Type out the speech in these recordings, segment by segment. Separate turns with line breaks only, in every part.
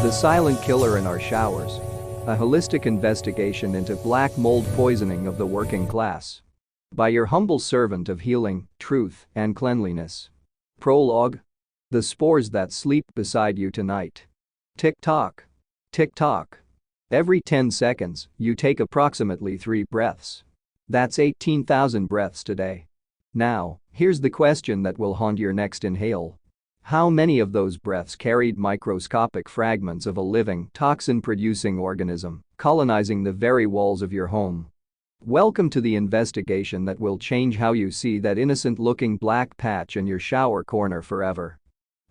The silent killer in our showers. A holistic investigation into black mold poisoning of the working class. By your humble servant of healing, truth, and cleanliness. Prologue. The spores that sleep beside you tonight. Tick-tock. Tick-tock. Every 10 seconds, you take approximately 3 breaths. That's 18,000 breaths today. Now, here's the question that will haunt your next inhale. How many of those breaths carried microscopic fragments of a living, toxin-producing organism, colonizing the very walls of your home? Welcome to the investigation that will change how you see that innocent-looking black patch in your shower corner forever.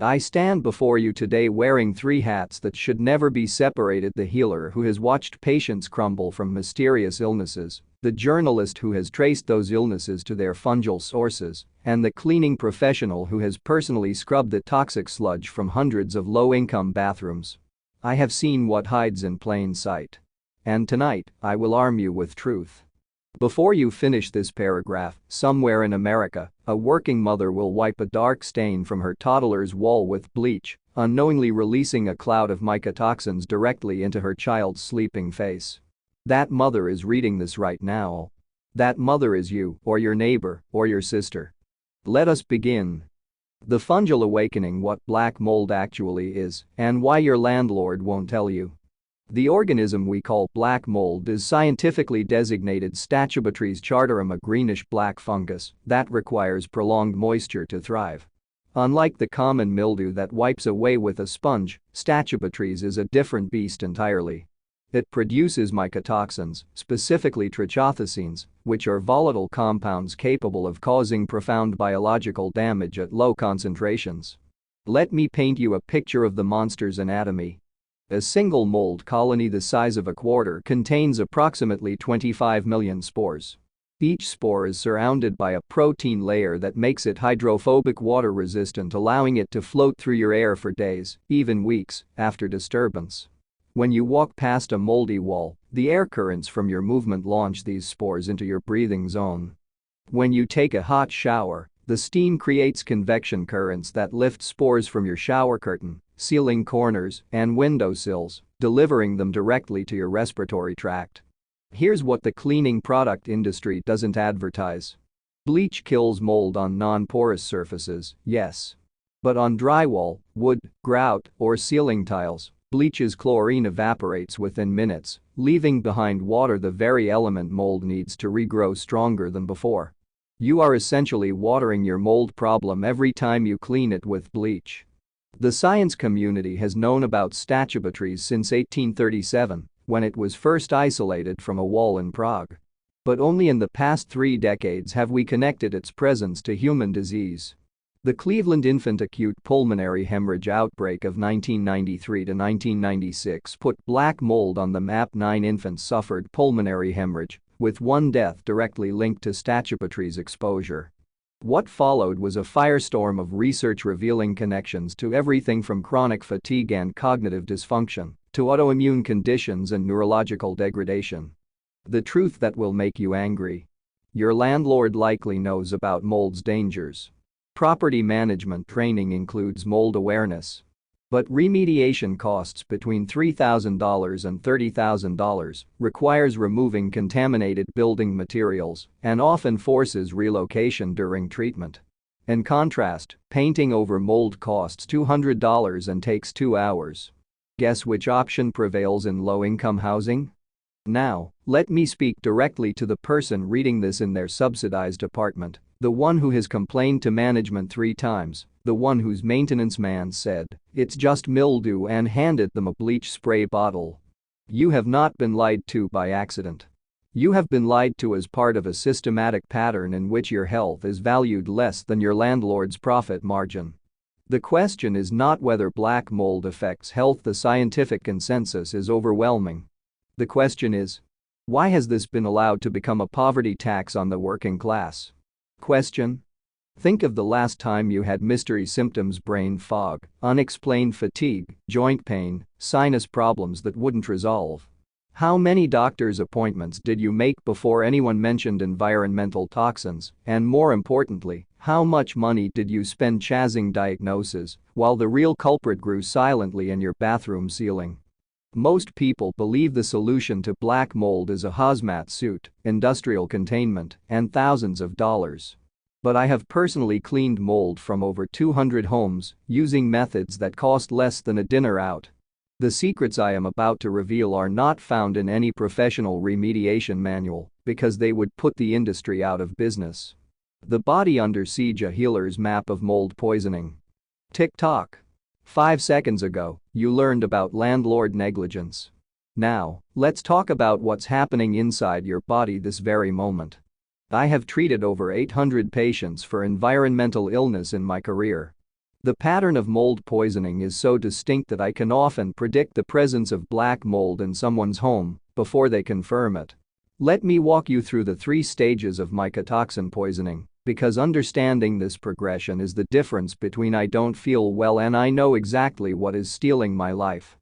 I stand before you today wearing 3 hats that should never be separated: the healer who has watched patients crumble from mysterious illnesses, the journalist who has traced those illnesses to their fungal sources, and the cleaning professional who has personally scrubbed the toxic sludge from hundreds of low-income bathrooms. I have seen what hides in plain sight. And tonight, I will arm you with truth. Before you finish this paragraph, somewhere in America, a working mother will wipe a dark stain from her toddler's wall with bleach, unknowingly releasing a cloud of mycotoxins directly into her child's sleeping face. That mother is reading this right now. That mother is you, or your neighbor, or your sister. Let us begin. The fungal awakening: what black mold actually is, and why your landlord won't tell you. The organism we call black mold is scientifically designated Stachybotrys chartarum, a greenish-black fungus that requires prolonged moisture to thrive. Unlike the common mildew that wipes away with a sponge, Stachybotrys is a different beast entirely. It produces mycotoxins, specifically trichothecenes, which are volatile compounds capable of causing profound biological damage at low concentrations. Let me paint you a picture of the monster's anatomy. A single mold colony the size of a quarter contains approximately 25 million spores. Each spore is surrounded by a protein layer that makes it hydrophobic, water-resistant, allowing it to float through your air for days, even weeks, after disturbance. When you walk past a moldy wall, the air currents from your movement launch these spores into your breathing zone. When you take a hot shower, the steam creates convection currents that lift spores from your shower curtain, ceiling corners, and windowsills, delivering them directly to your respiratory tract. Here's what the cleaning product industry doesn't advertise. Bleach kills mold on non-porous surfaces, yes. But on drywall, wood, grout, or ceiling tiles, bleach's chlorine evaporates within minutes, leaving behind water, the very element mold needs to regrow stronger than before. You are essentially watering your mold problem every time you clean it with bleach. The science community has known about Stachybotrys since 1837, when it was first isolated from a wall in Prague. But only in the past 3 decades have we connected its presence to human disease. The Cleveland infant acute pulmonary hemorrhage outbreak of 1993 to 1996 put black mold on the map. 9 infants suffered pulmonary hemorrhage, with 1 death directly linked to Stachybotrys exposure. What followed was a firestorm of research revealing connections to everything from chronic fatigue and cognitive dysfunction to autoimmune conditions and neurological degradation. The truth that will make you angry. Your landlord likely knows about mold's dangers. Property management training includes mold awareness. But remediation costs between $3,000 and $30,000, requires removing contaminated building materials, and often forces relocation during treatment. In contrast, painting over mold costs $200 and takes 2 hours. Guess which option prevails in low-income housing? Now, let me speak directly to the person reading this in their subsidized apartment, the one who has complained to management 3 times. The one whose maintenance man said, "It's just mildew," and handed them a bleach spray bottle. You have not been lied to by accident. You have been lied to as part of a systematic pattern in which your health is valued less than your landlord's profit margin. The question is not whether black mold affects health. The scientific consensus is overwhelming. The question is, why has this been allowed to become a poverty tax on the working class? Question. Think of the last time you had mystery symptoms: brain fog, unexplained fatigue, joint pain, sinus problems that wouldn't resolve. How many doctor's appointments did you make before anyone mentioned environmental toxins? And more importantly, how much money did you spend chasing diagnoses while the real culprit grew silently in your bathroom ceiling? Most people believe the solution to black mold is a hazmat suit, industrial containment, and thousands of dollars. But I have personally cleaned mold from over 200 homes using methods that cost less than a dinner out. The secrets I am about to reveal are not found in any professional remediation manual because they would put the industry out of business. The Body Under Siege: A Healer's Map of Mold Poisoning. Tick-tock. 5 seconds ago, you learned about landlord negligence. Now, let's talk about what's happening inside your body this very moment. I have treated over 800 patients for environmental illness in my career. The pattern of mold poisoning is so distinct that I can often predict the presence of black mold in someone's home before they confirm it. Let me walk you through the 3 stages of mycotoxin poisoning, because understanding this progression is the difference between I don't feel well and I know exactly what is stealing my life.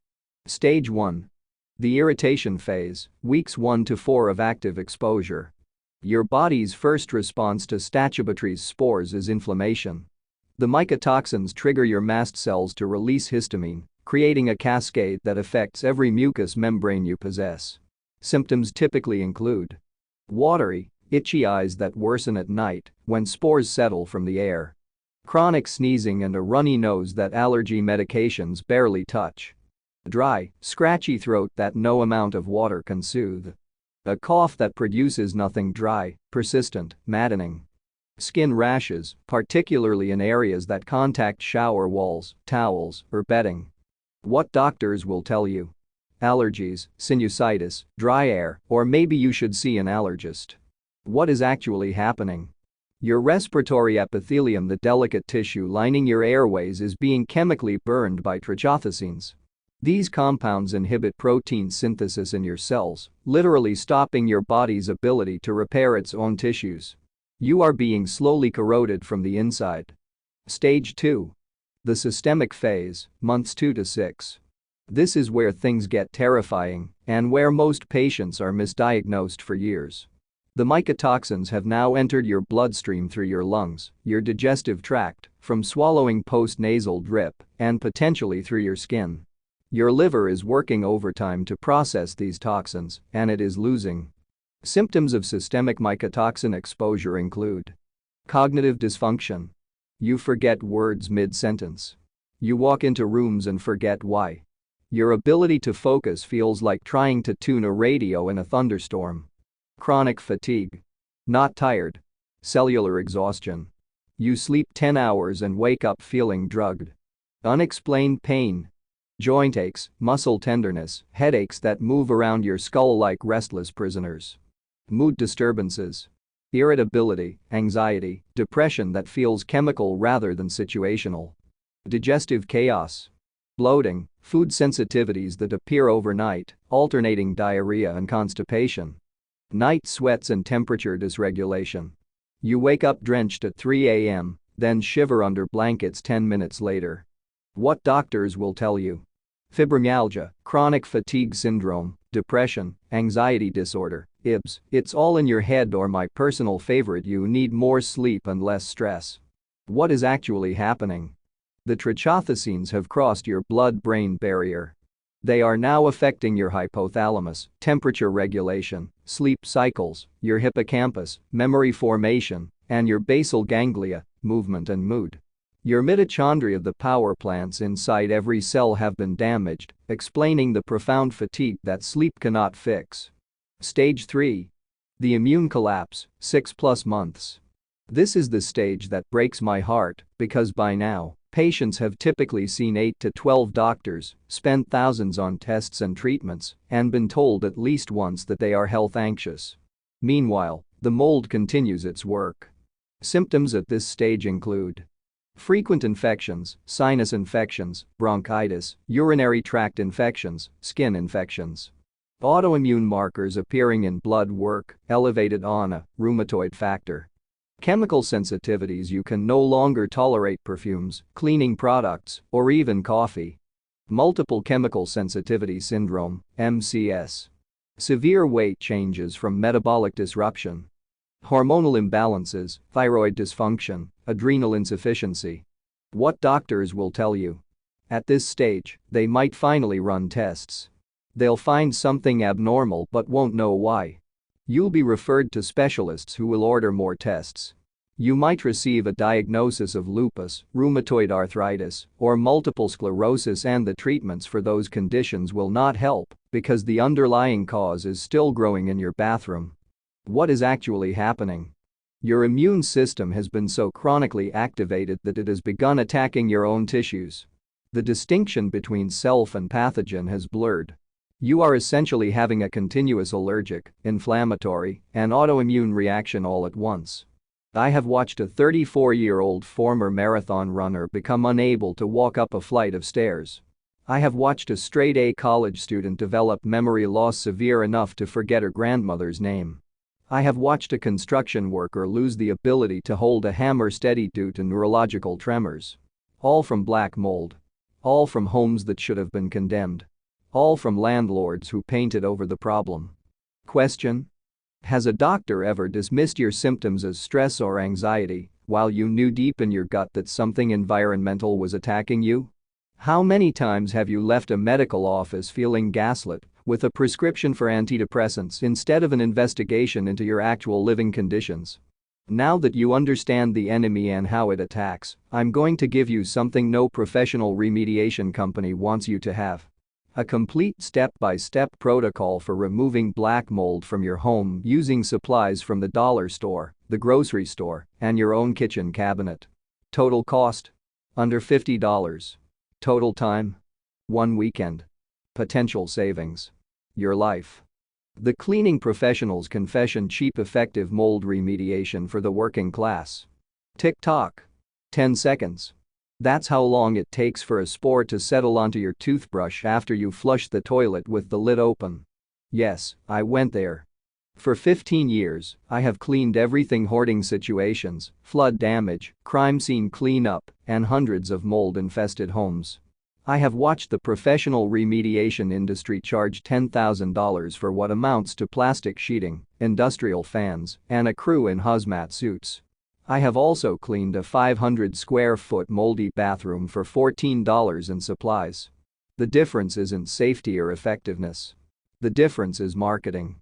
Stage 1. The irritation phase, weeks 1 to 4 of active exposure. Your body's first response to Stachybotrys spores is inflammation. The mycotoxins trigger your mast cells to release histamine, creating a cascade that affects every mucous membrane you possess. Symptoms typically include watery, itchy eyes that worsen at night when spores settle from the air, chronic sneezing and a runny nose that allergy medications barely touch, dry, scratchy throat that no amount of water can soothe, a cough that produces nothing, dry, persistent, maddening. Skin rashes, particularly in areas that contact shower walls, towels, or bedding. What doctors will tell you: allergies, sinusitis, dry air, or maybe you should see an allergist. What is actually happening? Your respiratory epithelium, the delicate tissue lining your airways, is being chemically burned by trichothecenes. These compounds inhibit protein synthesis in your cells, literally stopping your body's ability to repair its own tissues. You are being slowly corroded from the inside. Stage 2. The systemic phase, months 2 to 6. This is where things get terrifying and where most patients are misdiagnosed for years. The mycotoxins have now entered your bloodstream through your lungs, your digestive tract, from swallowing post-nasal drip, and potentially through your skin. Your liver is working overtime to process these toxins, and it is losing. Symptoms of systemic mycotoxin exposure include cognitive dysfunction. You forget words mid-sentence. You walk into rooms and forget why. Your ability to focus feels like trying to tune a radio in a thunderstorm. Chronic fatigue. Not tired. Cellular exhaustion. You sleep 10 hours and wake up feeling drugged. Unexplained pain. Joint aches, muscle tenderness, headaches that move around your skull like restless prisoners. Mood disturbances. Irritability, anxiety, depression that feels chemical rather than situational. Digestive chaos. Bloating, food sensitivities that appear overnight, alternating diarrhea and constipation. Night sweats and temperature dysregulation. You wake up drenched at 3 a.m., then shiver under blankets 10 minutes later. What doctors will tell you: fibromyalgia, chronic fatigue syndrome, depression, anxiety disorder, IBS, it's all in your head, or my personal favorite, you need more sleep and less stress. What is actually happening? The trichothecenes have crossed your blood-brain barrier. They are now affecting your hypothalamus, temperature regulation, sleep cycles, your hippocampus, memory formation, and your basal ganglia, movement and mood. Your mitochondria, the power plants inside every cell, have been damaged, explaining the profound fatigue that sleep cannot fix. Stage 3. The immune collapse, 6+ months. This is the stage that breaks my heart because by now, patients have typically seen 8 to 12 doctors, spent thousands on tests and treatments, and been told at least once that they are health anxious. Meanwhile, the mold continues its work. Symptoms at this stage include frequent infections, sinus infections, bronchitis, urinary tract infections, skin infections. Autoimmune markers appearing in blood work, elevated ANA, rheumatoid factor. Chemical sensitivities, you can no longer tolerate perfumes, cleaning products, or even coffee. Multiple chemical sensitivity syndrome, MCS. Severe weight changes from metabolic disruption. Hormonal imbalances, thyroid dysfunction, adrenal insufficiency. What doctors will tell you. At this stage, they might finally run tests. They'll find something abnormal but won't know why. You'll be referred to specialists who will order more tests. You might receive a diagnosis of lupus, rheumatoid arthritis, or multiple sclerosis, and the treatments for those conditions will not help because the underlying cause is still growing in your bathroom. What is actually happening? Your immune system has been so chronically activated that it has begun attacking your own tissues. The distinction between self and pathogen has blurred. You are essentially having a continuous allergic, inflammatory, and autoimmune reaction all at once. I have watched a 34-year-old former marathon runner become unable to walk up a flight of stairs. I have watched a straight-A college student develop memory loss severe enough to forget her grandmother's name. I have watched a construction worker lose the ability to hold a hammer steady due to neurological tremors. All from black mold. All from homes that should have been condemned. All from landlords who painted over the problem. Question: has a doctor ever dismissed your symptoms as stress or anxiety while you knew deep in your gut that something environmental was attacking you? How many times have you left a medical office feeling gaslit with a prescription for antidepressants instead of an investigation into your actual living conditions? Now that you understand the enemy and how it attacks, I'm going to give you something no professional remediation company wants you to have. A complete step-by-step protocol for removing black mold from your home using supplies from the dollar store, the grocery store, and your own kitchen cabinet. Total cost? Under $50. Total time? 1 weekend. Potential savings? Your life. The Cleaning Professional's Confession: cheap effective mold remediation for the working class. Tick-tock. 10 seconds. That's how long it takes for a spore to settle onto your toothbrush after you flush the toilet with the lid open. Yes, I went there. For 15 years, I have cleaned everything: hoarding situations, flood damage, crime scene cleanup, and hundreds of mold-infested homes. I have watched the professional remediation industry charge $10,000 for what amounts to plastic sheeting, industrial fans, and a crew in hazmat suits. I have also cleaned a 500-square-foot moldy bathroom for $14 in supplies. The difference isn't safety or effectiveness. The difference is marketing.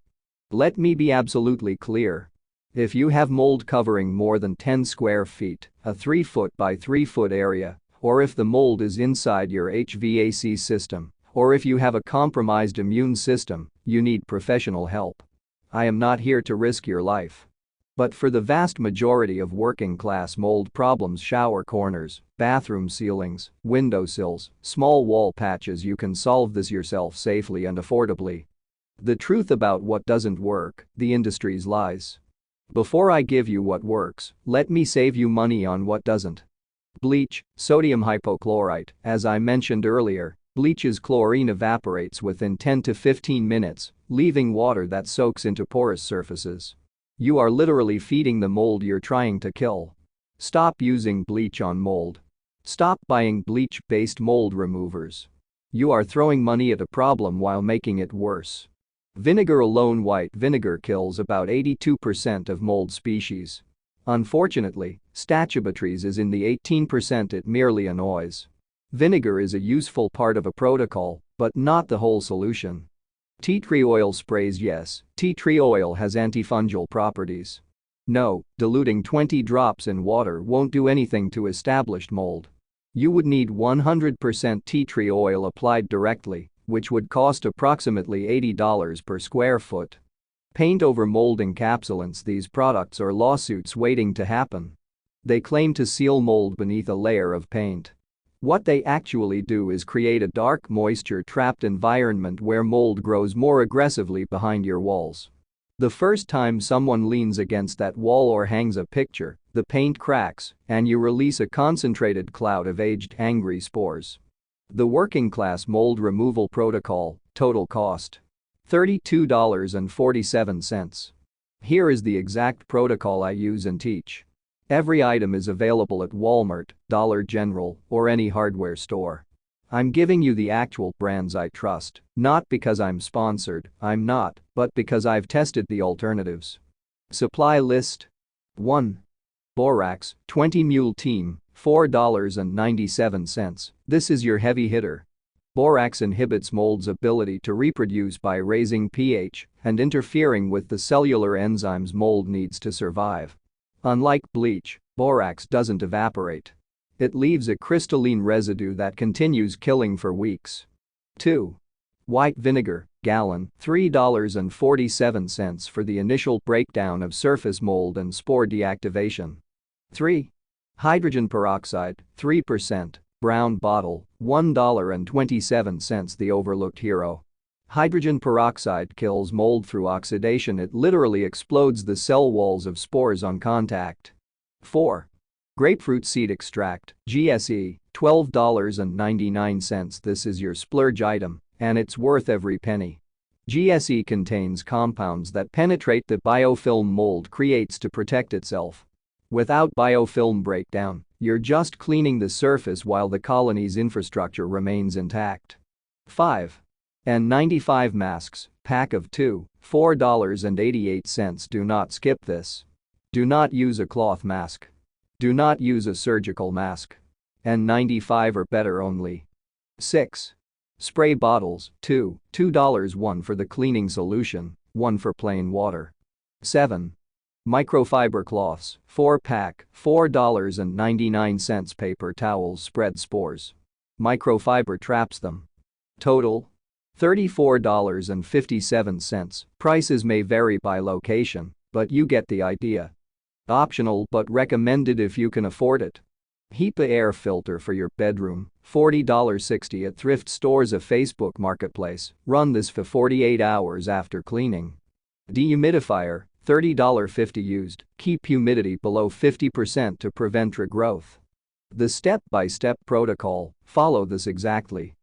Let me be absolutely clear. If you have mold covering more than 10 square feet, a 3-foot by 3-foot area, or if the mold is inside your HVAC system, or if you have a compromised immune system, you need professional help. I am not here to risk your life. But for the vast majority of working-class mold problems, shower corners, bathroom ceilings, windowsills, small wall patches, you can solve this yourself safely and affordably. The truth about what doesn't work, the industry's lies. Before I give you what works, let me save you money on what doesn't. Bleach, sodium hypochlorite. As I mentioned earlier, bleach's chlorine evaporates within 10 to 15 minutes, leaving water that soaks into porous surfaces. You are literally feeding the mold you're trying to kill. Stop using bleach on mold. Stop buying bleach-based mold removers. You are throwing money at a problem while making it worse. Vinegar alone, white vinegar, kills about 82% of mold species. Unfortunately, Stachybotrys is in the 18% it merely annoys. Vinegar is a useful part of a protocol, but not the whole solution. Tea tree oil sprays. Yes, tea tree oil has antifungal properties. No, diluting 20 drops in water won't do anything to established mold. You would need 100% tea tree oil applied directly, which would cost approximately $80 per square foot. Paint over mold encapsulants. These products are lawsuits waiting to happen. They claim to seal mold beneath a layer of paint. What they actually do is create a dark, moisture-trapped environment where mold grows more aggressively behind your walls. The first time someone leans against that wall or hangs a picture, the paint cracks, and you release a concentrated cloud of aged, angry spores. The working-class mold removal protocol, total cost: $32.47. Here is the exact protocol I use and teach. Every item is available at Walmart, Dollar General, or any hardware store. I'm giving you the actual brands I trust, not because I'm sponsored, I'm not, but because I've tested the alternatives. Supply list. 1. Borax, 20 Mule Team, $4.97. This is your heavy hitter. Borax inhibits mold's ability to reproduce by raising pH and interfering with the cellular enzymes mold needs to survive. Unlike bleach, borax doesn't evaporate. It leaves a crystalline residue that continues killing for weeks. 2. White vinegar, gallon, $3.47 for the initial breakdown of surface mold and spore deactivation. 3. Hydrogen peroxide, 3%, brown bottle, $1.27. The overlooked hero. Hydrogen peroxide kills mold through oxidation. It literally explodes the cell walls of spores on contact. 4. Grapefruit seed extract, GSE, $12.99. This is your splurge item, and it's worth every penny. GSE contains compounds that penetrate the biofilm mold creates to protect itself. Without biofilm breakdown, you're just cleaning the surface while the colony's infrastructure remains intact. 5. N95 masks, pack of 2, $4.88. Do not skip this. Do not use a cloth mask. Do not use a surgical mask. N95 or better only. 6. Spray bottles, 2, $2. 1 for the cleaning solution, 1 for plain water. 7. Microfiber cloths, 4-pack, $4.99. Paper towels spread spores. Microfiber traps them. Total: $34.57. Prices may vary by location, but you get the idea. Optional but recommended if you can afford it. HEPA air filter for your bedroom, $40.60 at thrift stores. A Facebook marketplace, run this for 48 hours after cleaning. Dehumidifier, $30.50 used, keep humidity below 50% to prevent regrowth. The step-by-step protocol, follow this exactly.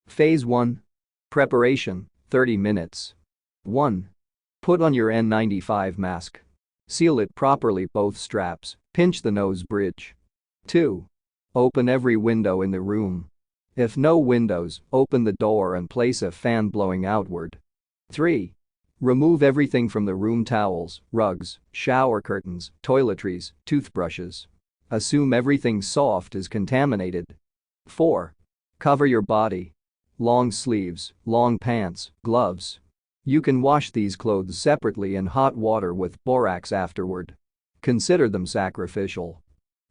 Phase 1. Preparation, 30 minutes. 1. Put on your N95 mask. Seal it properly, both straps, pinch the nose bridge. 2. Open every window in the room. If no windows, open the door and place a fan blowing outward. 3. Remove everything from the room: towels, rugs, shower curtains, toiletries, toothbrushes. Assume everything soft is contaminated. 4. Cover your body. Long sleeves, long pants, gloves. You can wash these clothes separately in hot water with borax afterward. Consider them sacrificial.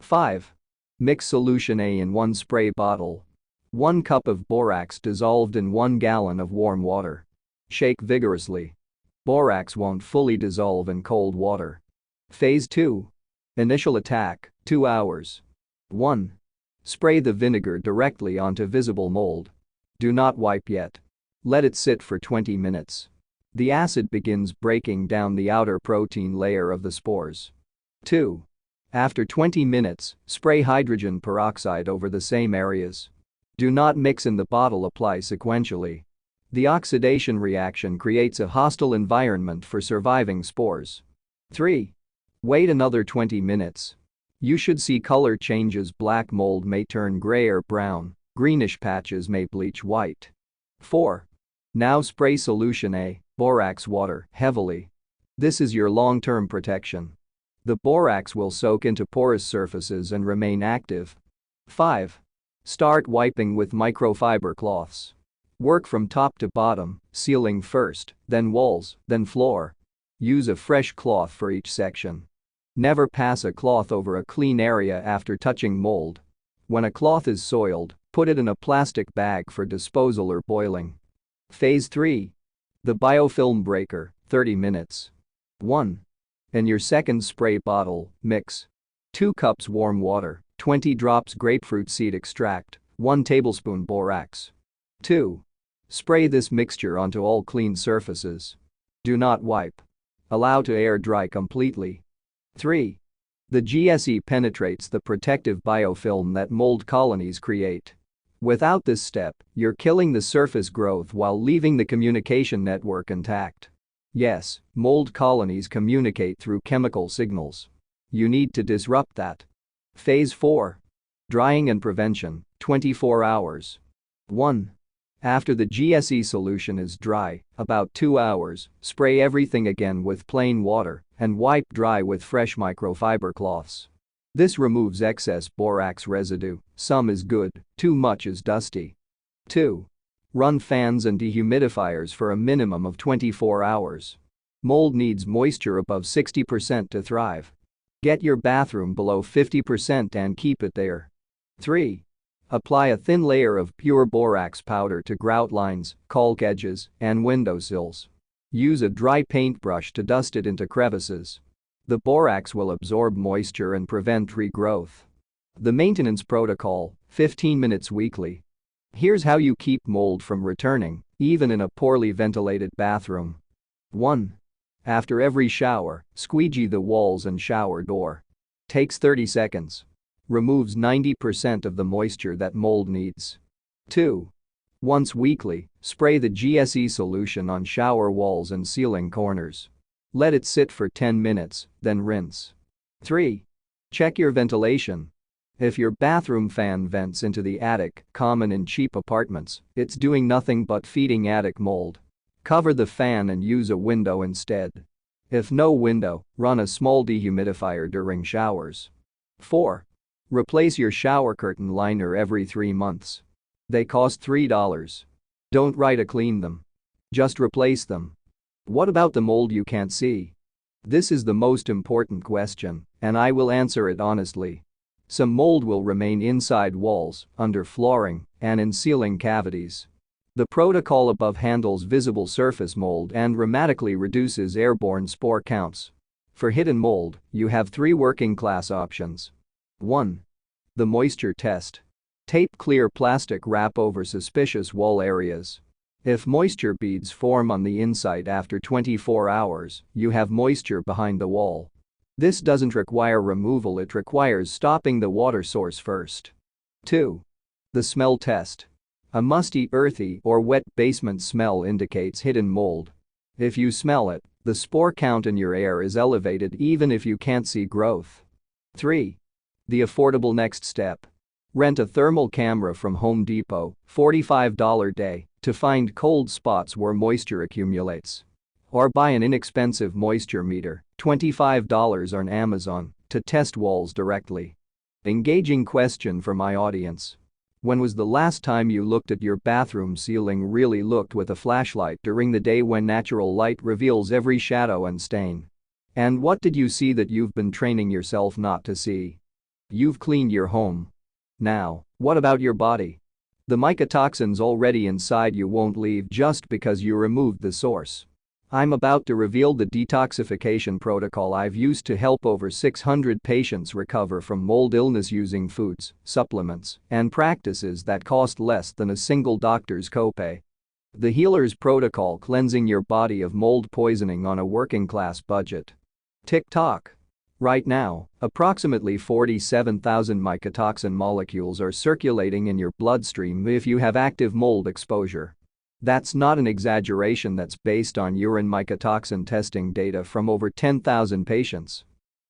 5. Mix solution A in 1 spray bottle. 1 cup of borax dissolved in 1 gallon of warm water. Shake vigorously. Borax won't fully dissolve in cold water. Phase 2. Initial attack, 2 hours. 1. Spray the vinegar directly onto visible mold. Do not wipe yet. Let it sit for 20 minutes. The acid begins breaking down the outer protein layer of the spores. 2. After 20 minutes, spray hydrogen peroxide over the same areas. Do not mix in the bottle, apply sequentially. The oxidation reaction creates a hostile environment for surviving spores. 3. Wait another 20 minutes. You should see color changes. Black mold may turn gray or brown, greenish patches may bleach white. 4. Now spray solution A, borax water, heavily. This is your long-term protection. The borax will soak into porous surfaces and remain active. 5. Start wiping with microfiber cloths. Work from top to bottom, ceiling first, then walls, then floor. Use a fresh cloth for each section. Never pass a cloth over a clean area after touching mold. When a cloth is soiled, put it in a plastic bag for disposal or boiling. Phase 3. The biofilm breaker, 30 minutes. 1. In your second spray bottle, mix 2 cups warm water, 20 drops grapefruit seed extract, 1 tablespoon borax. 2. Spray this mixture onto all clean surfaces. Do not wipe. Allow to air dry completely. 3. The GSE penetrates the protective biofilm that mold colonies create. Without this step, you're killing the surface growth while leaving the communication network intact. Yes, mold colonies communicate through chemical signals. You need to disrupt that. Phase 4. Drying and prevention, 24 hours. 1. After the GSE solution is dry, about 2 hours, spray everything again with plain water and wipe dry with fresh microfiber cloths. This removes excess borax residue, some is good, too much is dusty. 2. Run fans and dehumidifiers for a minimum of 24 hours. Mold needs moisture above 60% to thrive. Get your bathroom below 50% and keep it there. 3. Apply a thin layer of pure borax powder to grout lines, caulk edges, and windowsills. Use a dry paintbrush to dust it into crevices. The borax will absorb moisture and prevent regrowth. The maintenance protocol: 15 minutes weekly. Here's how you keep mold from returning, even in a poorly ventilated bathroom. 1. After every shower, squeegee the walls and shower door. Takes 30 seconds. Removes 90% of the moisture that mold needs. 2. Once weekly, spray the GSE solution on shower walls and ceiling corners. Let it sit for 10 minutes, then rinse. 3. Check your ventilation. If your bathroom fan vents into the attic, common in cheap apartments, it's doing nothing but feeding attic mold. Cover the fan and use a window instead. If no window, run a small dehumidifier during showers. 4. Replace your shower curtain liner every 3 months. They cost $3. Don't try to clean them. Just replace them. What about the mold you can't see? This is the most important question, and I will answer it honestly. Some mold will remain inside walls, under flooring, and in ceiling cavities. The protocol above handles visible surface mold and dramatically reduces airborne spore counts. For hidden mold, you have 3 working-class options. 1. The moisture test. Tape clear plastic wrap over suspicious wall areas. If moisture beads form on the inside after 24 hours, you have moisture behind the wall. This doesn't require removal, it requires stopping the water source first. 2. The smell test. A musty, earthy, or wet basement smell indicates hidden mold. If you smell it, the spore count in your air is elevated even if you can't see growth. 3. The affordable next step. Rent a thermal camera from Home Depot, $45 day, to find cold spots where moisture accumulates. Or buy an inexpensive moisture meter, $25 on Amazon, to test walls directly. Engaging question for my audience. When was the last time you looked at your bathroom ceiling, really looked with a flashlight during the day when natural light reveals every shadow and stain? And what did you see that you've been training yourself not to see? You've cleaned your home. Now, what about your body? The mycotoxins already inside you won't leave just because you removed the source. I'm about to reveal the detoxification protocol I've used to help over 600 patients recover from mold illness using foods, supplements, and practices that cost less than a single doctor's copay. The Healer's Protocol: cleansing your body of mold poisoning on a working-class budget. TikTok. Right now, approximately 47,000 mycotoxin molecules are circulating in your bloodstream if you have active mold exposure. That's not an exaggeration, that's based on urine mycotoxin testing data from over 10,000 patients.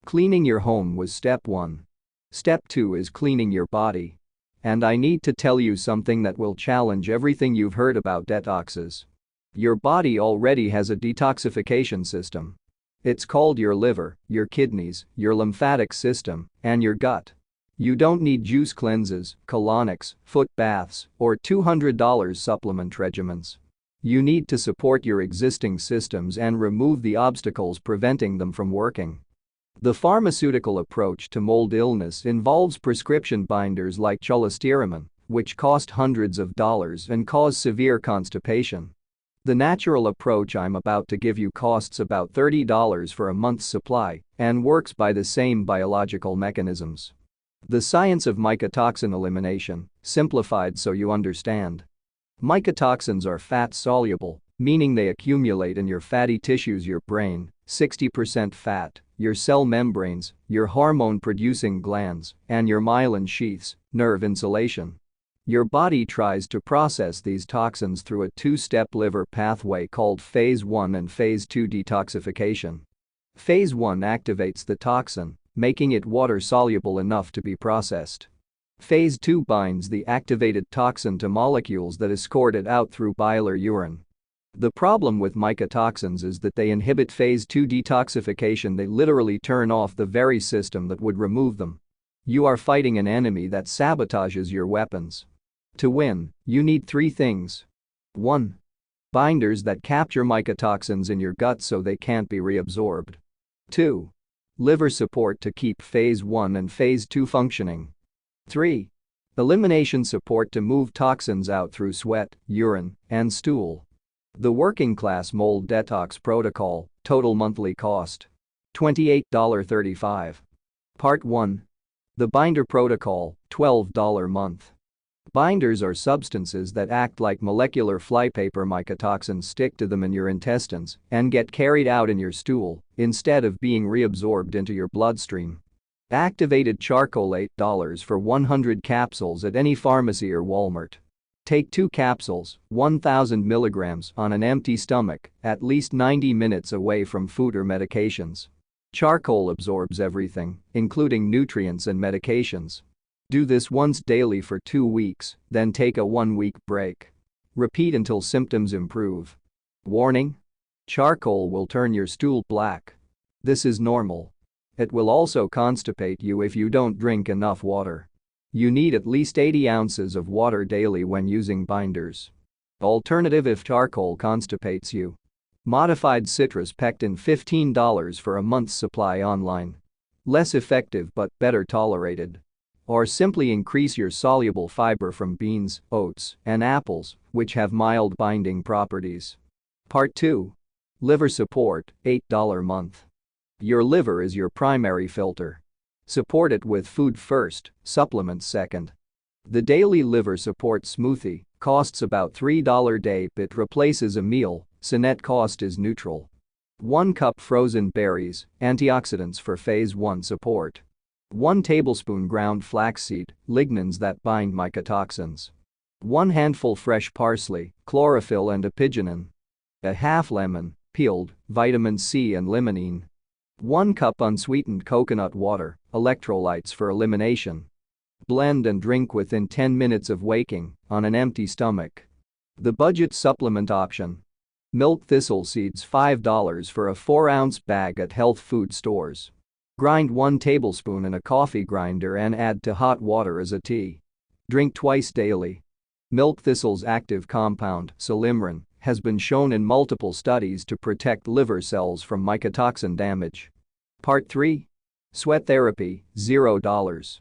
Cleaning your home was step 1. Step 2 is cleaning your body. And I need to tell you something that will challenge everything you've heard about detoxes. Your body already has a detoxification system. It's called your liver, your kidneys, your lymphatic system, and your gut. You don't need juice cleanses, colonics, foot baths, or $200 supplement regimens. You need to support your existing systems and remove the obstacles preventing them from working. The pharmaceutical approach to mold illness involves prescription binders like cholestyramine, which cost hundreds of dollars and cause severe constipation. The natural approach I'm about to give you costs about $30 for a month's supply and works by the same biological mechanisms. The science of mycotoxin elimination, simplified so you understand. Mycotoxins are fat-soluble, meaning they accumulate in your fatty tissues, your brain, 60% fat, your cell membranes, your hormone-producing glands, and your myelin sheaths, nerve insulation. Your body tries to process these toxins through a 2-step liver pathway called Phase 1 and Phase 2 detoxification. Phase 1 activates the toxin, making it water-soluble enough to be processed. Phase 2 binds the activated toxin to molecules that escort it out through bile or urine. The problem with mycotoxins is that they inhibit phase 2 detoxification. They literally turn off the very system that would remove them. You are fighting an enemy that sabotages your weapons. To win, you need 3 things. 1. Binders that capture mycotoxins in your gut so they can't be reabsorbed. 2. Liver support to keep phase 1 and phase 2 functioning. 3. Elimination support to move toxins out through sweat, urine, and stool. The Working Class Mold Detox Protocol, total monthly cost $28.35. Part 1. The Binder Protocol, $12 month. Binders are substances that act like molecular flypaper. Mycotoxins stick to them in your intestines and get carried out in your stool instead of being reabsorbed into your bloodstream. Activated charcoal, $8 for 100 capsules at any pharmacy or Walmart. Take 2 capsules, 1000 milligrams on an empty stomach, at least 90 minutes away from food or medications. Charcoal absorbs everything, including nutrients and medications. Do this once daily for 2 weeks, then take a 1-week break. Repeat until symptoms improve. Warning: charcoal will turn your stool black. This is normal. It will also constipate you if you don't drink enough water. You need at least 80 ounces of water daily when using binders. Alternative if charcoal constipates you. Modified citrus pectin, $15 for a month's supply online. Less effective but better tolerated. Or simply increase your soluble fiber from beans, oats, and apples, which have mild binding properties. Part 2. Liver support, $8 month. Your liver is your primary filter. Support it with food first, supplements second. The Daily Liver Support Smoothie costs about $3 a day. It replaces a meal, so net cost is neutral. 1 cup frozen berries, antioxidants for phase 1 support. 1 tablespoon ground flaxseed, lignans that bind mycotoxins. 1 handful fresh parsley, chlorophyll and apigenin. A half lemon, peeled, vitamin C and limonene. 1 cup unsweetened coconut water, electrolytes for elimination. Blend and drink within 10 minutes of waking, on an empty stomach. The budget supplement option. Milk thistle seeds, $5 for a 4-ounce bag at health food stores. Grind 1 tablespoon in a coffee grinder and add to hot water as a tea. Drink twice daily. Milk thistle's active compound, silymarin, has been shown in multiple studies to protect liver cells from mycotoxin damage. Part 3. Sweat therapy, $0.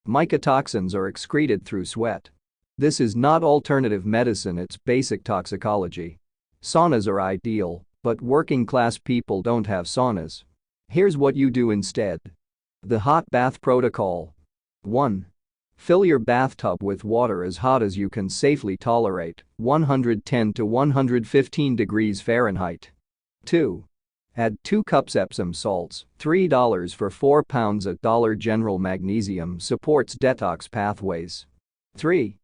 Mycotoxins are excreted through sweat. This is not alternative medicine, it's basic toxicology. Saunas are ideal, but working class people don't have saunas. Here's what you do instead. The hot bath protocol. 1. Fill your bathtub with water as hot as you can safely tolerate, 110 to 115 degrees Fahrenheit. 2. Add 2 cups Epsom salts, $3 for 4 pounds at Dollar General. Magnesium supports detox pathways. 3.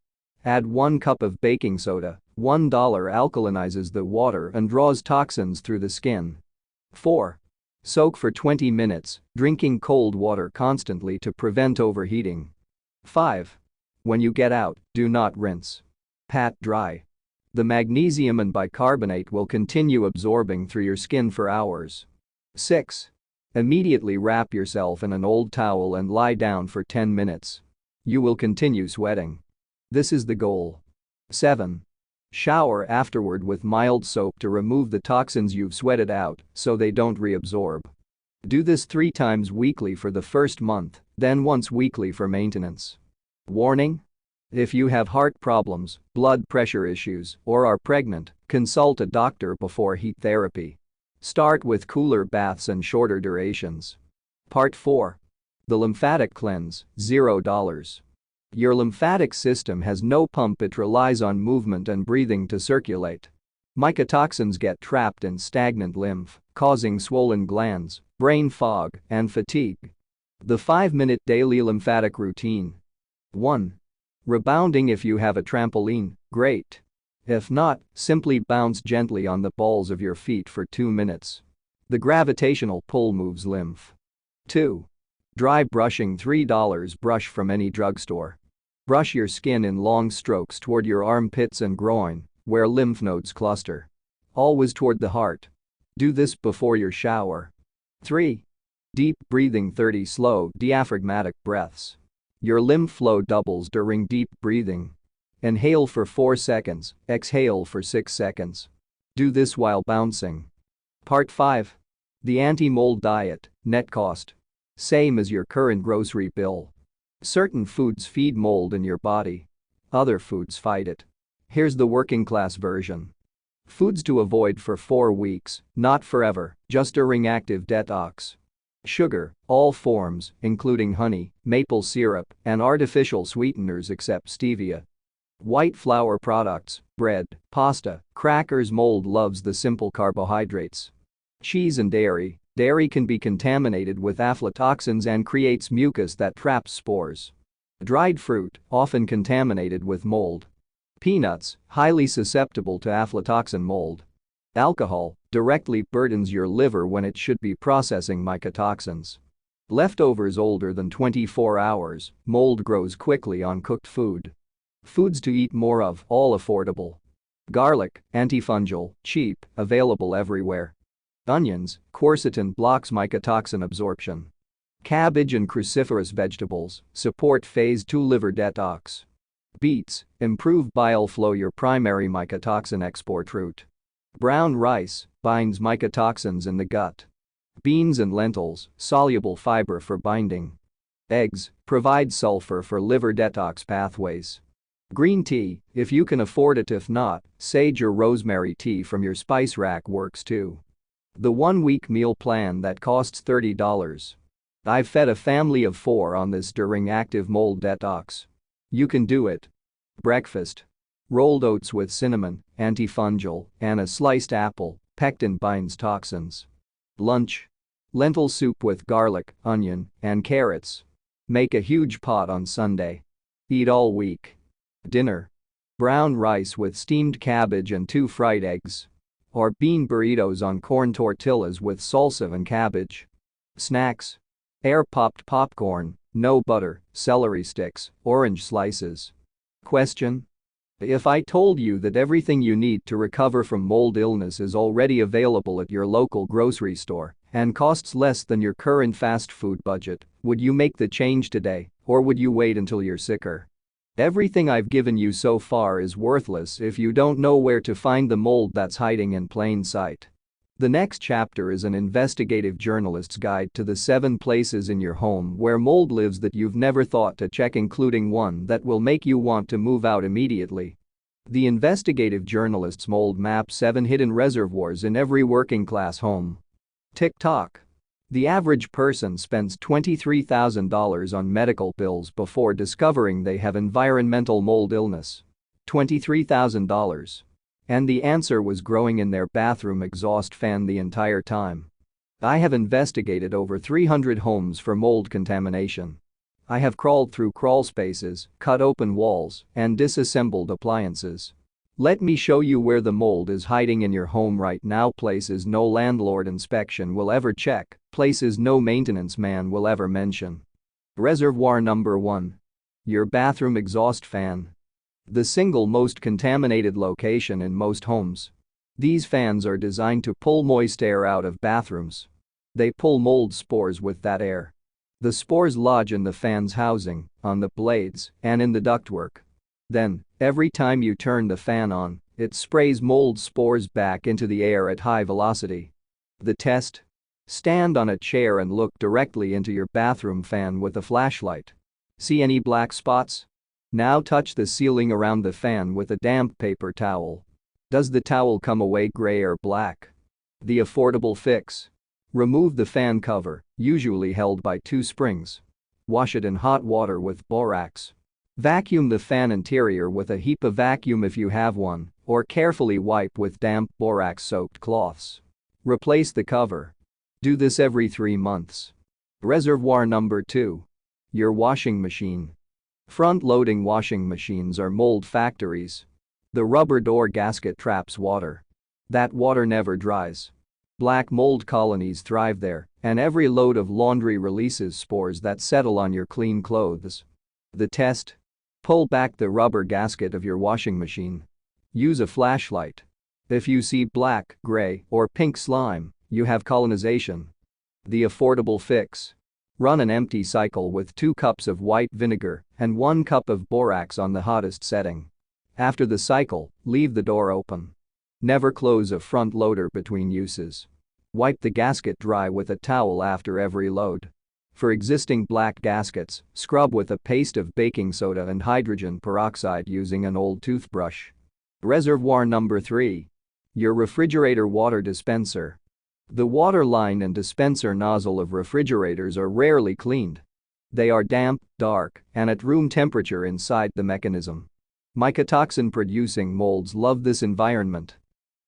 Add 1 cup of baking soda, $1 alkalinizes the water and draws toxins through the skin. 4. Soak for 20 minutes, drinking cold water constantly to prevent overheating. 5. When you get out, do not rinse. Pat dry. The magnesium and bicarbonate will continue absorbing through your skin for hours. 6. Immediately wrap yourself in an old towel and lie down for 10 minutes. You will continue sweating. This is the goal. 7. Shower afterward with mild soap to remove the toxins you've sweated out so they don't reabsorb. Do this 3 times weekly for the first month, then once weekly for maintenance. Warning: if you have heart problems, blood pressure issues, or are pregnant, consult a doctor before heat therapy. Start with cooler baths and shorter durations. Part 4. The lymphatic cleanse, $0. Your lymphatic system has no pump, it relies on movement and breathing to circulate. Mycotoxins get trapped in stagnant lymph, causing swollen glands, brain fog, and fatigue. The 5-minute daily lymphatic routine. 1. Rebounding. If you have a trampoline, great. If not, simply bounce gently on the balls of your feet for 2 minutes. The gravitational pull moves lymph. 2. Dry brushing, $3 brush from any drugstore. Brush your skin in long strokes toward your armpits and groin, where lymph nodes cluster. Always toward the heart. Do this before your shower. 3. Deep breathing. 30 slow diaphragmatic breaths. Your lymph flow doubles during deep breathing. Inhale for 4 seconds, exhale for 6 seconds. Do this while bouncing. Part 5. The anti-mold diet, net cost. Same as your current grocery bill. Certain foods feed mold in your body. Other foods fight it. Here's the working class version. Foods to avoid for 4 weeks, not forever, just during active detox. Sugar, all forms, including honey, maple syrup, and artificial sweeteners except stevia. White flour products, bread, pasta, crackers. Mold loves the simple carbohydrates. Cheese and dairy. Dairy can be contaminated with aflatoxins and creates mucus that traps spores. Dried fruit, often contaminated with mold. Peanuts, highly susceptible to aflatoxin mold. Alcohol, directly burdens your liver when it should be processing mycotoxins. Leftovers older than 24 hours, mold grows quickly on cooked food. Foods to eat more of, all affordable. Garlic, antifungal, cheap, available everywhere. Onions, quercetin blocks mycotoxin absorption. Cabbage and cruciferous vegetables support phase 2 liver detox. Beets improve bile flow, your primary mycotoxin export route. Brown rice binds mycotoxins in the gut. Beans and lentils, soluble fiber for binding. Eggs provide sulfur for liver detox pathways. Green tea, if you can afford it. If not, sage or rosemary tea from your spice rack works too. The 1-week meal plan that costs $30. I've fed a family of 4 on this during active mold detox. You can do it. Breakfast. Rolled oats with cinnamon, antifungal, and a sliced apple. Pectin binds toxins. Lunch. Lentil soup with garlic, onion, and carrots. Make a huge pot on Sunday. Eat all week. Dinner. Brown rice with steamed cabbage and 2 fried eggs. Or bean burritos on corn tortillas with salsa and cabbage. Snacks. Air-popped popcorn, no butter, celery sticks, orange slices. Question: if I told you that everything you need to recover from mold illness is already available at your local grocery store and costs less than your current fast food budget, would you make the change today, or would you wait until you're sicker? Everything I've given you so far is worthless if you don't know where to find the mold that's hiding in plain sight. The next chapter is an investigative journalist's guide to the 7 places in your home where mold lives that you've never thought to check, including one that will make you want to move out immediately. The investigative journalist's mold map: 7 hidden reservoirs in every working class home. TikTok. The average person spends $23,000 on medical bills before discovering they have environmental mold illness. $23,000. And the answer was growing in their bathroom exhaust fan the entire time. I have investigated over 300 homes for mold contamination. I have crawled through crawl spaces, cut open walls, and disassembled appliances. Let me show you where the mold is hiding in your home right now. Places no landlord inspection will ever check, places no maintenance man will ever mention. Reservoir number 1. Your bathroom exhaust fan. The single most contaminated location in most homes. These fans are designed to pull moist air out of bathrooms. They pull mold spores with that air. The spores lodge in the fan's housing, on the blades, and in the ductwork. Then, every time you turn the fan on, it sprays mold spores back into the air at high velocity. The test? Stand on a chair and look directly into your bathroom fan with a flashlight. See any black spots? Now touch the ceiling around the fan with a damp paper towel. Does the towel come away gray or black? The affordable fix? Remove the fan cover, usually held by 2 springs. Wash it in hot water with borax. Vacuum the fan interior with a HEPA vacuum if you have one, or carefully wipe with damp borax-soaked cloths. Replace the cover. Do this every 3 months. Reservoir number 2. Your washing machine. Front-loading washing machines are mold factories. The rubber door gasket traps water. That water never dries. Black mold colonies thrive there, and every load of laundry releases spores that settle on your clean clothes. The test? Pull back the rubber gasket of your washing machine. Use a flashlight. If you see black, gray, or pink slime, you have colonization. The affordable fix. Run an empty cycle with 2 cups of white vinegar and 1 cup of borax on the hottest setting. After the cycle, leave the door open. Never close a front loader between uses. Wipe the gasket dry with a towel after every load. For existing black gaskets, scrub with a paste of baking soda and hydrogen peroxide using an old toothbrush. Reservoir number 3. Your refrigerator water dispenser. The water line and dispenser nozzle of refrigerators are rarely cleaned. They are damp, dark, and at room temperature inside the mechanism. Mycotoxin-producing molds love this environment.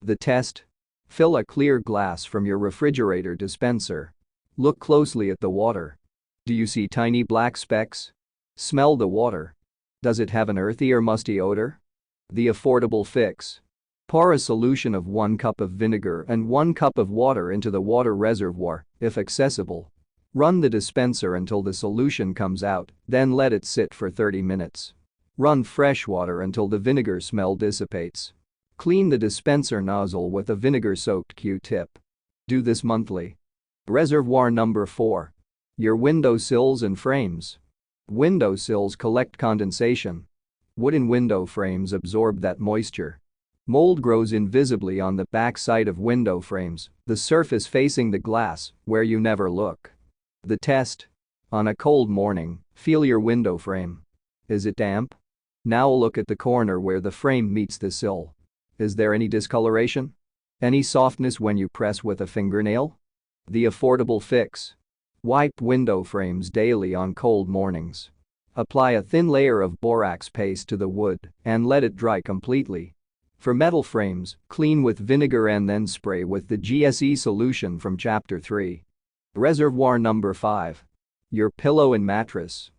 The test? Fill a clear glass from your refrigerator dispenser. Look closely at the water. Do you see tiny black specks? Smell the water. Does it have an earthy or musty odor? The affordable fix. Pour a solution of 1 cup of vinegar and 1 cup of water into the water reservoir, if accessible. Run the dispenser until the solution comes out, then let it sit for 30 minutes. Run fresh water until the vinegar smell dissipates. Clean the dispenser nozzle with a vinegar-soaked Q-tip. Do this monthly. Reservoir number 4. Your window sills and frames. Window sills collect condensation. Wooden window frames absorb that moisture. Mold grows invisibly on the back side of window frames, the surface facing the glass, where you never look. The test? On a cold morning, feel your window frame. Is it damp? Now look at the corner where the frame meets the sill. Is there any discoloration? Any softness when you press with a fingernail? The affordable fix. Wipe window frames daily on cold mornings. Apply a thin layer of borax paste to the wood and let it dry completely. For metal frames, clean with vinegar and then spray with the GSE solution from Chapter 3. Reservoir number 5. Your pillow and mattress.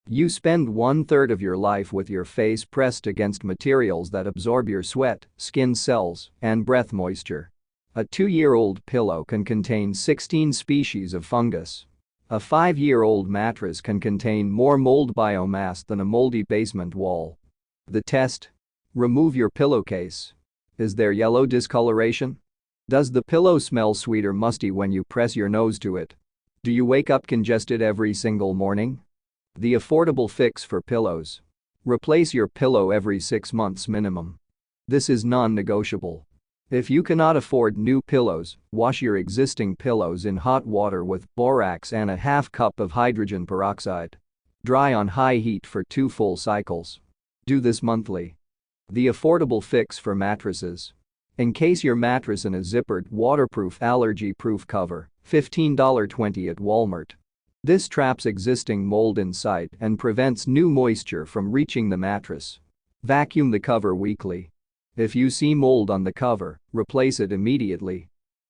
You spend 1/3 of your life with your face pressed against materials that absorb your sweat, skin cells, and breath moisture. A 2-year-old pillow can contain 16 species of fungus. A 5-year-old mattress can contain more mold biomass than a moldy basement wall. The test? Remove your pillowcase. Is there yellow discoloration? Does the pillow smell sweet or musty when you press your nose to it? Do you wake up congested every single morning? The affordable fix for pillows. Replace your pillow every 6 months minimum. This is non-negotiable. If you cannot afford new pillows, wash your existing pillows in hot water with borax and a 1/2 cup of hydrogen peroxide. Dry on high heat for 2 full cycles. Do this monthly. The affordable fix for mattresses. Encase your mattress in a zippered, waterproof, allergy-proof cover, $15.20 at Walmart. This traps existing mold inside and prevents new moisture from reaching the mattress. Vacuum the cover weekly. If you see mold on the cover, replace it immediately.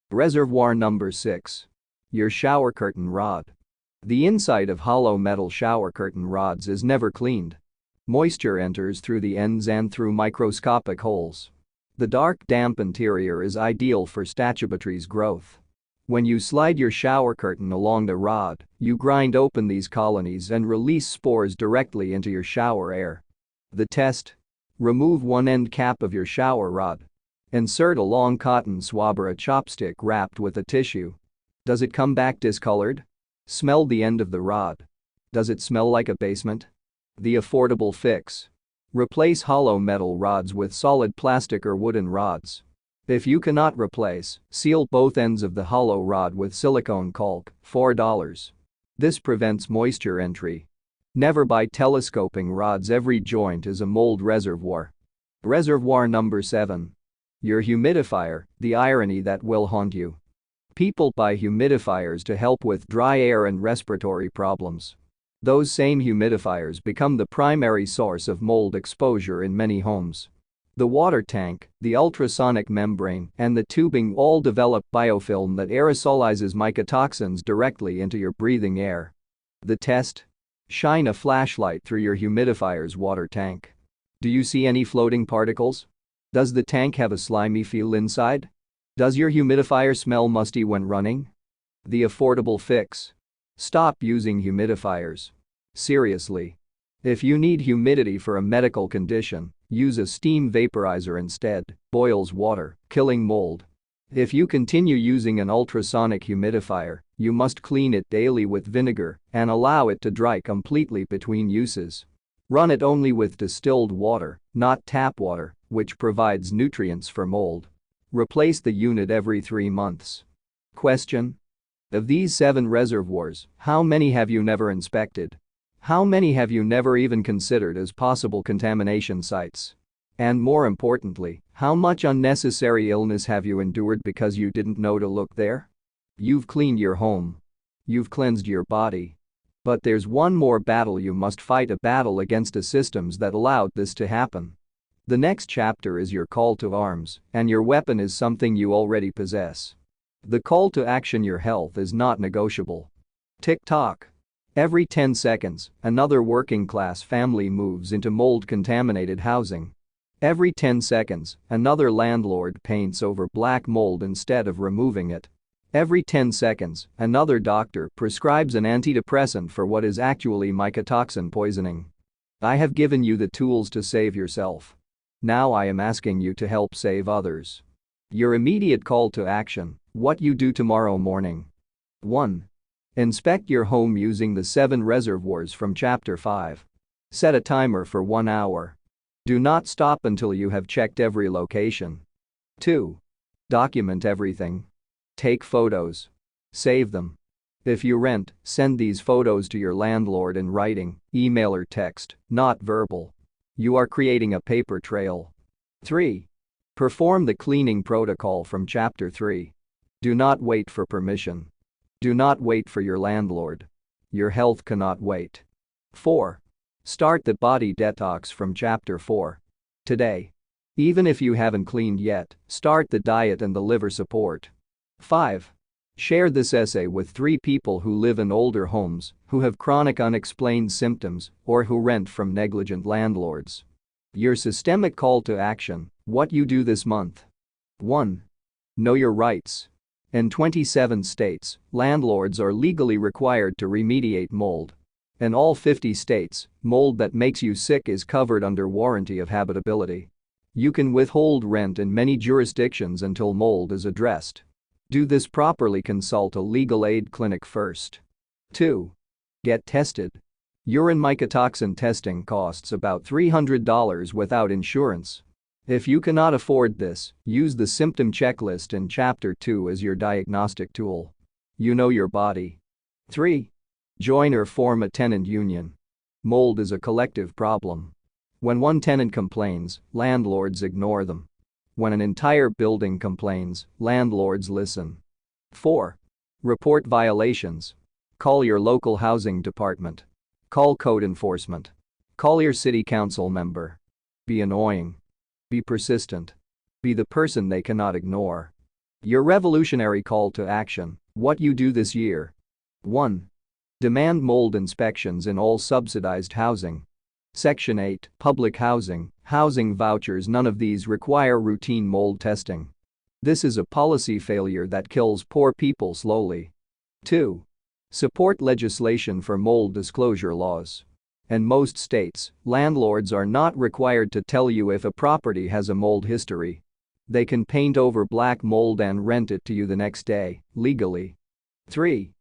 Reservoir number 6. Your shower curtain rod. The inside of hollow metal shower curtain rods is never cleaned. Moisture enters through the ends and through microscopic holes. The dark, damp interior is ideal for Stachybotrys growth. When you slide your shower curtain along the rod, you grind open these colonies and release spores directly into your shower air. The test? Remove one end cap of your shower rod. Insert a long cotton swab or a chopstick wrapped with a tissue. Does it come back discolored? Smell the end of the rod. Does it smell like a basement? The affordable fix. Replace hollow metal rods with solid plastic or wooden rods. If you cannot replace, seal both ends of the hollow rod with silicone caulk, $4. This prevents moisture entry. Never buy telescoping rods, every joint is a mold reservoir. Reservoir number 7. Your humidifier, the irony that will haunt you. People buy humidifiers to help with dry air and respiratory problems. Those same humidifiers become the primary source of mold exposure in many homes. The water tank, the ultrasonic membrane, and the tubing all develop biofilm that aerosolizes mycotoxins directly into your breathing air. The test? Shine a flashlight through your humidifier's water tank. Do you see any floating particles? Does the tank have a slimy feel inside? Does your humidifier smell musty when running? The affordable fix. Stop using humidifiers. Seriously. If you need humidity for a medical condition, use a steam vaporizer instead, boils water, killing mold. If you continue using an ultrasonic humidifier, you must clean it daily with vinegar and allow it to dry completely between uses. Run it only with distilled water, not tap water, which provides nutrients for mold. Replace the unit every 3 months. Question: of these 7 reservoirs, how many have you never inspected? How many have you never even considered as possible contamination sites? And more importantly, how much unnecessary illness have you endured because you didn't know to look there? You've cleaned your home. You've cleansed your body. But there's one more battle you must fight, a battle against the systems that allowed this to happen. The next chapter is your call to arms, and your weapon is something you already possess. The call to action: your health is not negotiable. Tick-tock. Every 10 seconds, another working-class family moves into mold-contaminated housing. Every 10 seconds, another landlord paints over black mold instead of removing it. Every 10 seconds, another doctor prescribes an antidepressant for what is actually mycotoxin poisoning. I have given you the tools to save yourself. Now I am asking you to help save others. Your immediate call to action: what you do tomorrow morning. 1. Inspect your home using the 7 reservoirs from Chapter 5. Set a timer for 1 hour. Do not stop until you have checked every location. 2. Document everything. Take photos. Save them. If you rent, send these photos to your landlord in writing, email or text, not verbal. You are creating a paper trail. 3. Perform the cleaning protocol from Chapter 3. Do not wait for permission. Do not wait for your landlord. Your health cannot wait. 4. Start the body detox from Chapter 4. Today. Even if you haven't cleaned yet, start the diet and the liver support. 5. Share this essay with 3 people who live in older homes, who have chronic unexplained symptoms, or who rent from negligent landlords. Your systemic call to action: what you do this month. 1. Know your rights. In 27 states, landlords are legally required to remediate mold. In all 50 states, mold that makes you sick is covered under warranty of habitability. You can withhold rent in many jurisdictions until mold is addressed. Do this properly: consult a legal aid clinic first. 2. Get tested. Urine mycotoxin testing costs about $300 without insurance. If you cannot afford this, use the symptom checklist in Chapter 2 as your diagnostic tool. You know your body. 3. Join or form a tenant union. Mold is a collective problem. When one tenant complains, landlords ignore them. When an entire building complains, landlords listen. 4. Report violations. Call your local housing department. Call code enforcement. Call your city council member. Be annoying. Be persistent. Be the person they cannot ignore. Your revolutionary call to action: what you do this year. 1. Demand mold inspections in all subsidized housing. Section 8, Public Housing, Housing Vouchers. None of these require routine mold testing. This is a policy failure that kills poor people slowly. 2. Support legislation for mold disclosure laws. In most states, landlords are not required to tell you if a property has a mold history. They can paint over black mold and rent it to you the next day, legally. 3.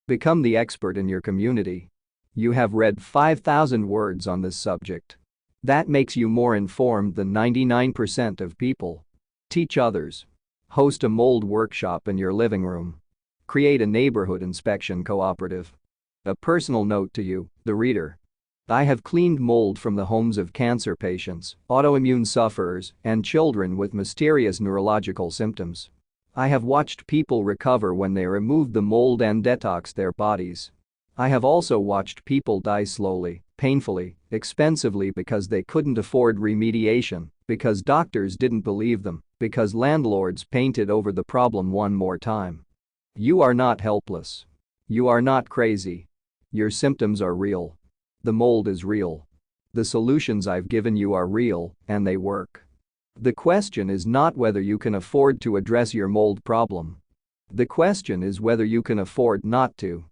Become the expert in your community. You have read 5,000 words on this subject. That makes you more informed than 99% of people. Teach others. Host a mold workshop in your living room. Create a neighborhood inspection cooperative. A personal note to you, the reader. I have cleaned mold from the homes of cancer patients, autoimmune sufferers, and children with mysterious neurological symptoms. I have watched people recover when they removed the mold and detoxed their bodies. I have also watched people die slowly, painfully, expensively because they couldn't afford remediation, because doctors didn't believe them, because landlords painted over the problem one more time. You are not helpless. You are not crazy. Your symptoms are real. The mold is real. The solutions I've given you are real, and they work. The question is not whether you can afford to address your mold problem. The question is whether you can afford not to.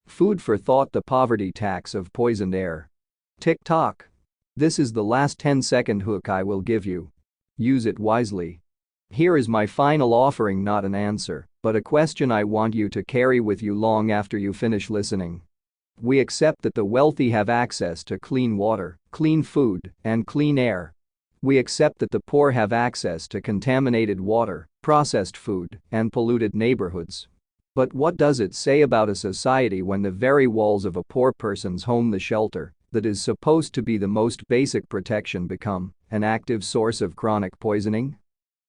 Food for thought: the poverty tax of poisoned air. Tick-tock. This is the last 10-second hook I will give you. Use it wisely. Here is my final offering, not an answer, but a question I want you to carry with you long after you finish listening. We accept that the wealthy have access to clean water, clean food, and clean air. We accept that the poor have access to contaminated water, processed food, and polluted neighborhoods. But what does it say about a society when the very walls of a poor person's home, the shelter that is supposed to be the most basic protection, become an active source of chronic poisoning?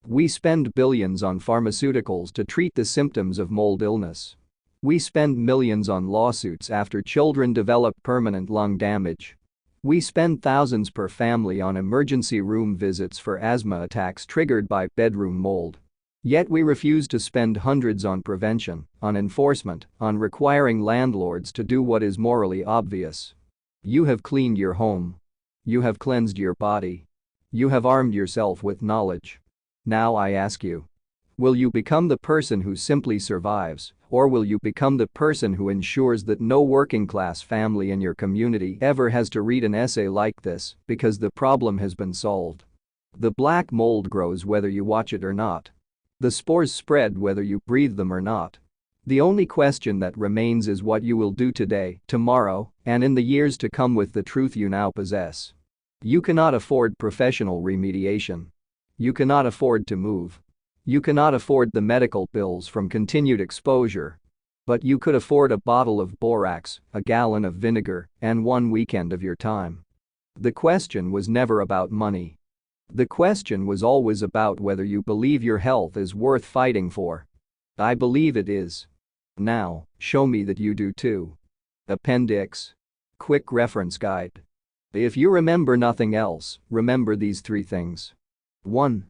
We spend billions on pharmaceuticals to treat the symptoms of mold illness. We spend millions on lawsuits after children develop permanent lung damage. We spend thousands per family on emergency room visits for asthma attacks triggered by bedroom mold. Yet we refuse to spend hundreds on prevention, on enforcement, on requiring landlords to do what is morally obvious. You have cleaned your home. You have cleansed your body. You have armed yourself with knowledge. Now I ask you, will you become the person who simply survives, or will you become the person who ensures that no working-class family in your community ever has to read an essay like this because the problem has been solved? The black mold grows whether you watch it or not. The spores spread whether you breathe them or not. The only question that remains is what you will do today, tomorrow, and in the years to come with the truth you now possess. You cannot afford professional remediation. You cannot afford to move. You cannot afford the medical bills from continued exposure. But you could afford a bottle of borax, a gallon of vinegar, and one weekend of your time. The question was never about money. The question was always about whether you believe your health is worth fighting for. I believe it is. Now, show me that you do too. Appendix. Quick reference guide. If you remember nothing else, remember these 3 things. 1.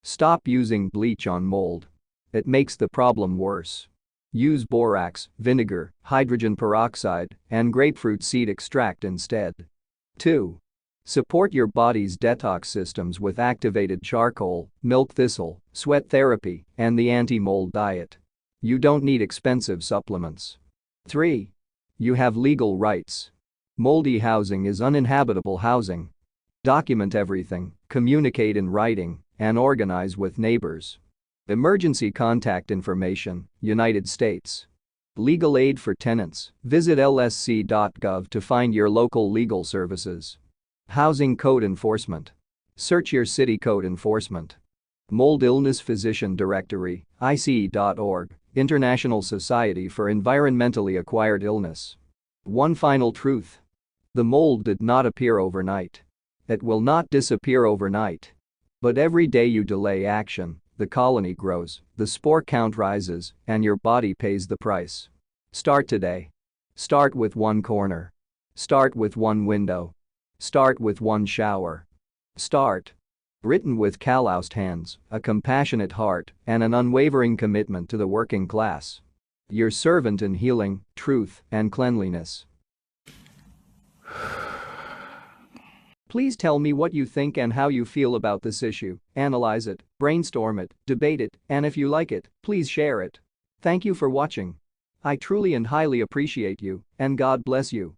Stop using bleach on mold. It makes the problem worse. Use borax, vinegar, hydrogen peroxide, and grapefruit seed extract instead. 2. Support your body's detox systems with activated charcoal, milk thistle, sweat therapy, and the anti-mold diet. You don't need expensive supplements. 3. You have legal rights. Moldy housing is uninhabitable housing. Document everything, communicate in writing, and organize with neighbors. Emergency contact information, United States. Legal aid for tenants, visit lsc.gov to find your local legal services. Housing code enforcement. Search your city code enforcement. Mold Illness Physician Directory, ICE.org, International Society for Environmentally Acquired Illness. One final truth. The mold did not appear overnight. It will not disappear overnight. But every day you delay action, the colony grows, the spore count rises, and your body pays the price. Start today. Start with one corner. Start with one window. Start with one shower. Start. Written with calloused hands, a compassionate heart, and an unwavering commitment to the working class. Your servant in healing, truth, and cleanliness. Please tell me what you think and how you feel about this issue. Analyze it, brainstorm it, debate it, and if you like it, please share it. Thank you for watching. I truly and highly appreciate you, and God bless you.